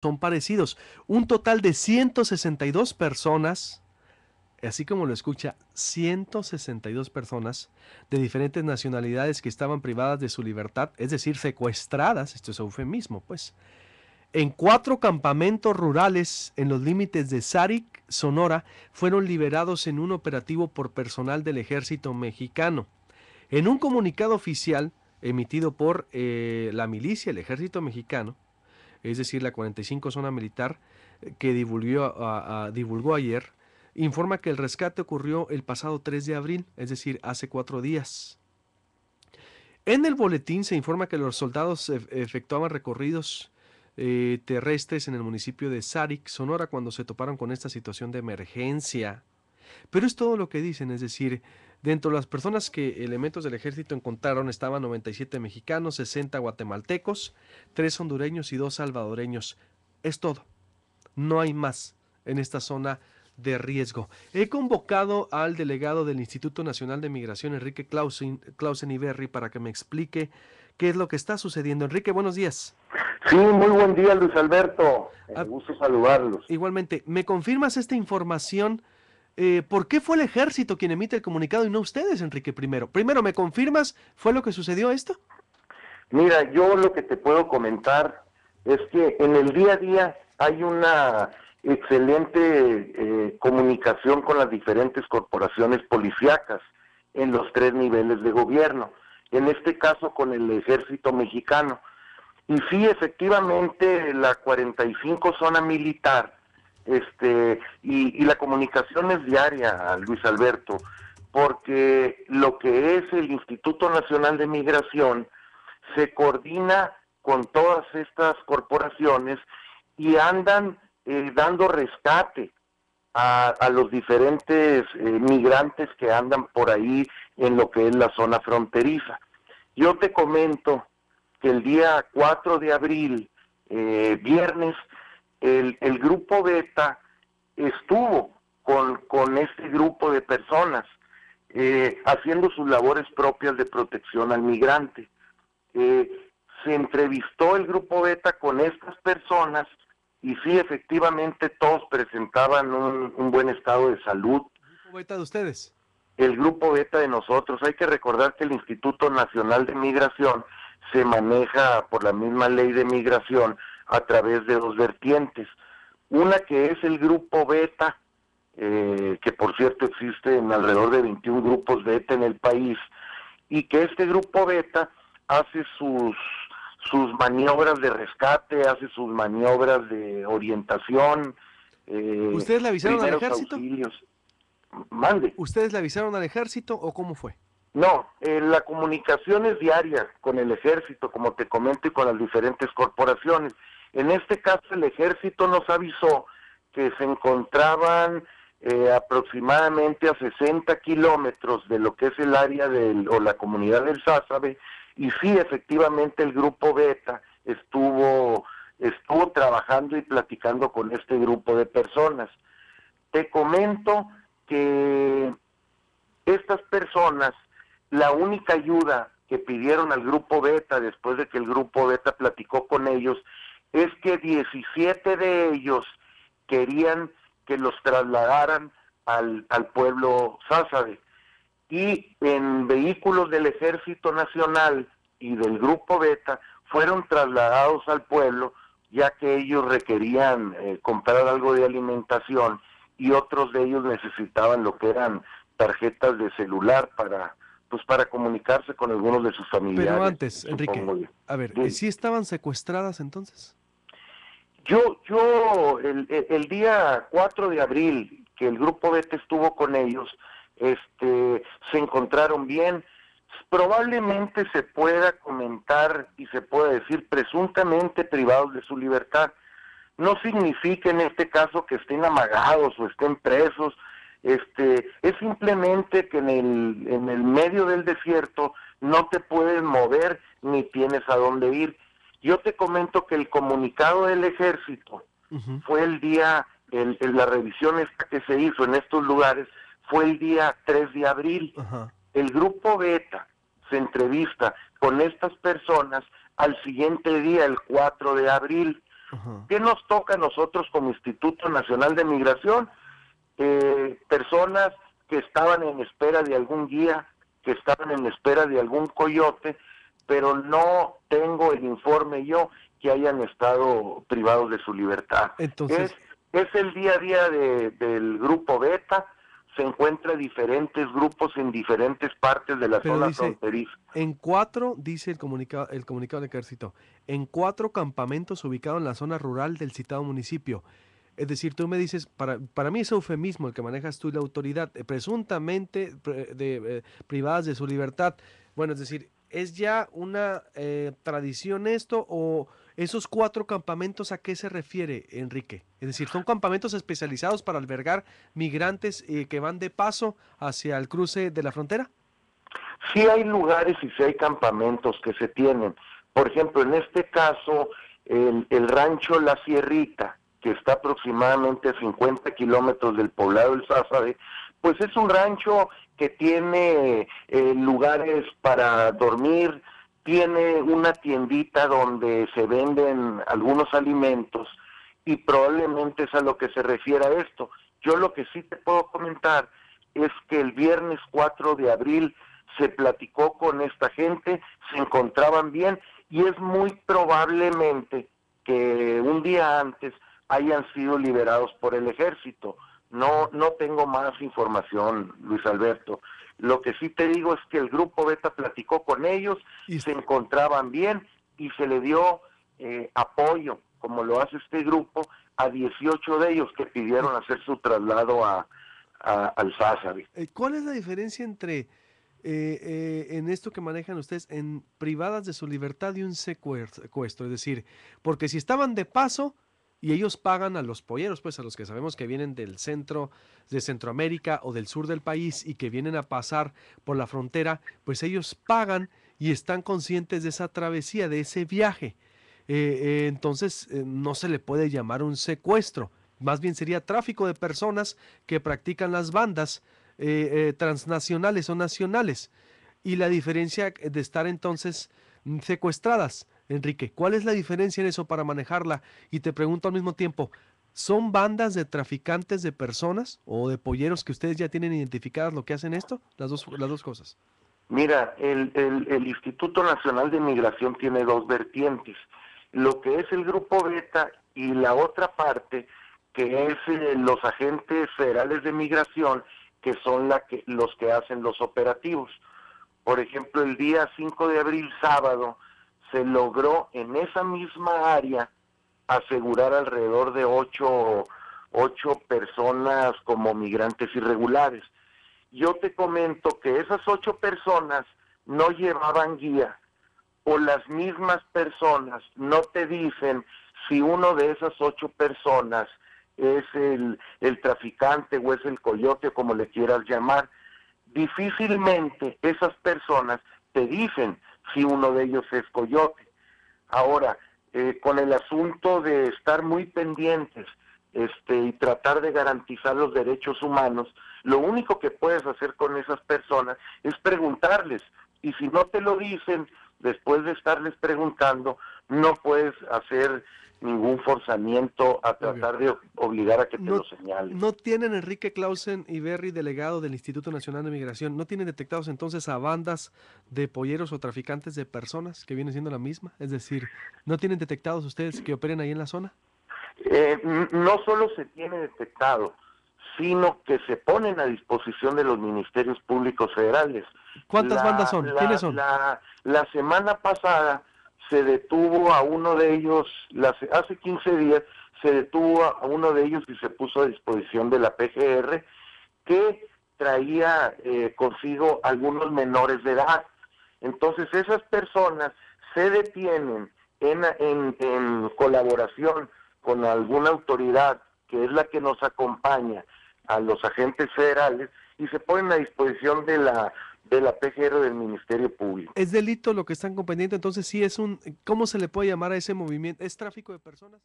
son parecidos. Un total de 162 personas, así como lo escucha, 162 personas de diferentes nacionalidades que estaban privadas de su libertad, es decir, secuestradas, esto es eufemismo, pues, en 4 campamentos rurales en los límites de Sarik, Sonora, fueron liberados en un operativo por personal del ejército mexicano. En un comunicado oficial emitido por la milicia, el ejército mexicano, es decir, la 45 Zona Militar, que divulgó ayer, informa que el rescate ocurrió el pasado 3 de abril, es decir, hace 4 días. En el boletín se informa que los soldados efectuaban recorridos terrestres en el municipio de Sarik, Sonora, cuando se toparon con esta situación de emergencia. Pero es todo lo que dicen, es decir, dentro de las personas que elementos del ejército encontraron estaban 97 mexicanos, 60 guatemaltecos, 3 hondureños y 2 salvadoreños. Es todo, no hay más en esta zona de riesgo. He convocado al delegado del Instituto Nacional de Migración, Enrique Clausen Iberri, para que me explique qué es lo que está sucediendo. Enrique, buenos días. Sí, muy buen día, Luis Alberto. Ah, Gusto saludarlos. igualmente, ¿me confirmas esta información? ¿Por qué fue el ejército quien emite el comunicado y no ustedes, Enrique? Primero, ¿me confirmas? ¿Fue lo que sucedió esto? Mira, yo lo que te puedo comentar es que en el día a día hay una excelente comunicación con las diferentes corporaciones policíacas en los 3 niveles de gobierno, en este caso con el ejército mexicano. Y sí, efectivamente, la 45 Zona Militar, y la comunicación es diaria, Luis Alberto, porque lo que es el Instituto Nacional de Migración se coordina con todas estas corporaciones y andan dando rescate a los diferentes migrantes que andan por ahí en lo que es la zona fronteriza. Yo te comento que el día 4 de abril, viernes, el grupo Beta estuvo con este grupo de personas haciendo sus labores propias de protección al migrante. Se entrevistó el grupo Beta con estas personas y sí, efectivamente todos presentaban un buen estado de salud. ¿El grupo Beta de ustedes? El grupo Beta de nosotros, hay que recordar que el Instituto Nacional de Migración se maneja por la misma ley de migración a través de 2 vertientes. Una que es el grupo Beta, que por cierto existe en alrededor de 21 grupos Beta en el país, y que este grupo Beta hace sus maniobras de rescate, hace sus maniobras de orientación, ¿Ustedes le avisaron al ejército? auxilios. Mande. ¿Ustedes le avisaron al ejército o cómo fue? No, la comunicación es diaria con el ejército, como te comento, y con las diferentes corporaciones. En este caso, el ejército nos avisó que se encontraban aproximadamente a 60 kilómetros de lo que es el área o la comunidad del Sázabe, y sí, efectivamente, el grupo Beta estuvo trabajando y platicando con este grupo de personas. Te comento que estas personas, la única ayuda que pidieron al grupo Beta después de que el grupo Beta platicó con ellos es que 17 de ellos querían que los trasladaran al pueblo Sázabe, y en vehículos del Ejército Nacional y del grupo Beta fueron trasladados al pueblo, ya que ellos requerían comprar algo de alimentación y otros de ellos necesitaban lo que eran tarjetas de celular para comunicarse con algunos de sus familiares. Pero antes, Enrique, a ver, ¿sí estaban secuestradas entonces? El día 4 de abril, que el grupo Beta estuvo con ellos, se encontraron bien. Probablemente se pueda comentar y se pueda decir presuntamente privados de su libertad. No significa en este caso que estén amagados o estén presos. Es simplemente que en el medio del desierto no te puedes mover ni tienes a dónde ir. Yo te comento que el comunicado del ejército fue el día, la revisión esta que se hizo en estos lugares fue el día 3 de abril. El grupo Beta se entrevista con estas personas al siguiente día, el 4 de abril. Ajá. ¿Qué nos toca a nosotros como Instituto Nacional de Migración? Personas que estaban en espera de algún guía, que estaban en espera de algún coyote, pero no tengo el informe yo que hayan estado privados de su libertad. Es, Entonces, es el día a día del grupo Beta, se encuentra diferentes grupos en diferentes partes de la pero zona dice, fronteriza. en cuatro, dice el comunicado del ejército, en cuatro campamentos ubicados en la zona rural del citado municipio. Es decir, tú me dices, para mí es eufemismo el que manejas tú y la autoridad, presuntamente privadas de su libertad. Bueno, es decir, ¿es ya una tradición esto o esos cuatro campamentos a qué se refiere, Enrique? Es decir, ¿son campamentos especializados para albergar migrantes que van de paso hacia el cruce de la frontera? Sí hay lugares y sí hay campamentos que se tienen. Por ejemplo, en este caso, el rancho La Sierrita, que está aproximadamente a 50 kilómetros del poblado del Sázabe, pues es un rancho que tiene lugares para dormir, tiene una tiendita donde se venden algunos alimentos y probablemente es a lo que se refiere a esto. Yo lo que sí te puedo comentar es que el viernes 4 de abril se platicó con esta gente, se encontraban bien y es muy probablemente que un día antes hayan sido liberados por el ejército. No tengo más información, Luis Alberto. Lo que sí te digo es que el grupo Beta platicó con ellos, Y, se encontraban bien y se le dio apoyo, como lo hace este grupo, a 18 de ellos que y pidieron hacer su traslado al Sázabe. ¿Cuál es la diferencia entre en esto que manejan ustedes en privadas de su libertad y un secuestro? Es decir, porque si estaban de paso y ellos pagan a los polleros, pues a los que sabemos que vienen del centro de Centroamérica o del sur del país y que vienen a pasar por la frontera, pues ellos pagan y están conscientes de esa travesía, de ese viaje. Entonces no se le puede llamar un secuestro, más bien sería tráfico de personas que practican las bandas transnacionales o nacionales. Y la diferencia de estar entonces secuestradas, Enrique, ¿cuál es la diferencia en eso para manejarla? Y te pregunto al mismo tiempo, ¿son bandas de traficantes de personas o de polleros que ustedes ya tienen identificadas lo que hacen esto? Las dos cosas. Mira, el Instituto Nacional de Migración tiene dos vertientes, lo que es el grupo Beta y la otra parte que es los agentes federales de migración, que son los que hacen los operativos. Por ejemplo, el día 5 de abril, sábado, se logró en esa misma área asegurar alrededor de ocho personas como migrantes irregulares. Yo te comento que esas 8 personas no llevaban guía, o las mismas personas no te dicen si uno de esas 8 personas es el traficante o es el coyote, como le quieras llamar. Difícilmente esas personas te dicen si uno de ellos es coyote. Ahora, con el asunto de estar muy pendientes y tratar de garantizar los derechos humanos, lo único que puedes hacer con esas personas es preguntarles. Y si no te lo dicen, después de estarles preguntando, no puedes hacer ningún forzamiento a Obvio. tratar de obligar a que te No, lo señalen. no tienen Enrique Clausen y Berry, delegado del Instituto Nacional de Migración, no tienen detectados entonces a bandas de polleros o traficantes de personas que viene siendo la misma. Es decir, ¿no tienen detectados ustedes que operen ahí en la zona? No solo se tiene detectado, sino que se ponen a disposición de los ministerios públicos federales. ¿Cuántas bandas son? ¿Quiénes son? La semana pasada se detuvo a uno de ellos, hace 15 días se detuvo a uno de ellos y se puso a disposición de la PGR, que traía consigo algunos menores de edad. Entonces esas personas se detienen en colaboración con alguna autoridad que es la que nos acompaña a los agentes federales y se ponen a disposición de la PGR del Ministerio Público. ¿Es delito lo que están comprendiendo? Entonces sí es un, ¿cómo se le puede llamar a ese movimiento? ¿Es tráfico de personas?